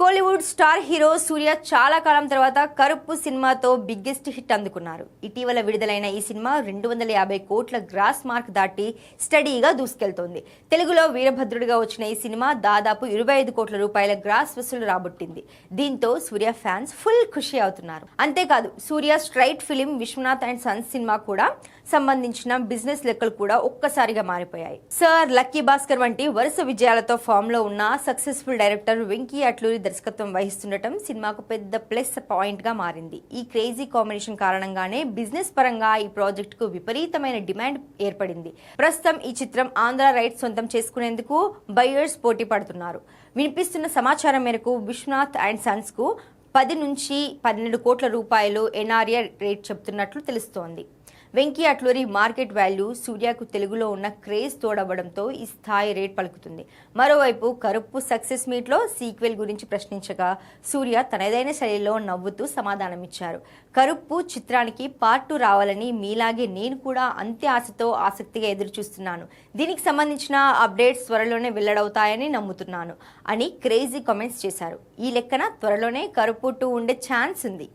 Kollywood star hero సూర్య చాలా కాలం తర్వాత కరుప్పు సినిమాతో బిగ్గెస్ట్ హిట్ అందుకున్నారు. ఇటీవల విడుదలైన ఈ సినిమా 250 కోట్ల గ్రాస్ మార్క్ దాటి స్టడీగా దూసుకెళ్తోంది. తెలుగులో వీరభద్రుడిగా వచ్చిన ఈ సినిమా దాదాపు 25 కోట్ల రూపాయల గ్రాస్ వసూలు రాబట్టింది. దీంతో సూర్య ఫ్యాన్స్ ఫుల్ ఖుషి అవుతున్నారు. అంతేకాదు Surya straight film Vishwanath and sons సినిమా కూడా సంబంధించిన బిజినెస్ లెక్కలు కూడా ఒక్కసారిగా మారిపోయాయి. సర్, లక్కీ భాస్కర్ వంటి వరుస విజయాలతో ఫామ్ లో ఉన్న సక్సెస్ఫుల్ డైరెక్టర్ వెంకీ అట్లూరి దర్శకత్వం వహిస్తుండటం సినిమాకు పెద్ద ప్లస్ పాయింట్ గా మారింది. ఈ క్రేజీ కాంబినేషన్ కారణంగానే బిజినెస్ పరంగా ఈ ప్రాజెక్ట్ కు విపరీతమైన డిమాండ్ ఏర్పడింది. ప్రస్తుతం ఈ చిత్రం ఆంధ్ర రైట్స్ సొంతం చేసుకునేందుకు బయ్యర్స్ పోటీ పడుతున్నారు. వినిపిస్తున్న సమాచారం మేరకు విశ్వనాథ్ అండ్ సన్స్ కు 10 నుంచి 12 కోట్ల రూపాయలు ఎన్ఆర్ఏ రేట్ చెబుతున్నట్లు తెలుస్తోంది. వెంకీ అట్లూరి మార్కెట్ వాల్యూ సూర్యకు తెలుగులో ఉన్న క్రేజ్ తోడవడంతో ఈ స్థాయి రేట్ పలుకుతుంది. మరోవైపు కరుప్పు సక్సెస్ మీట్లో సీక్వెల్ గురించి ప్రశ్నించగా సూర్య తనదైన శైలిలో నవ్వుతూ సమాధానమిచ్చారు. కరుప్పు చిత్రానికి పార్ట్ 2 రావాలని మీలాగే నేను కూడా అంతే ఆశతో ఆసక్తిగా ఎదురుచూస్తున్నాను. దీనికి సంబంధించిన అప్డేట్స్ త్వరలోనే వెల్లడవుతాయని నమ్ముతున్నాను అని క్రేజీ కామెంట్స్ చేశారు. ఈ లెక్కన త్వరలోనే కరుప్పు 2 ఉండే ఛాన్స్ ఉంది.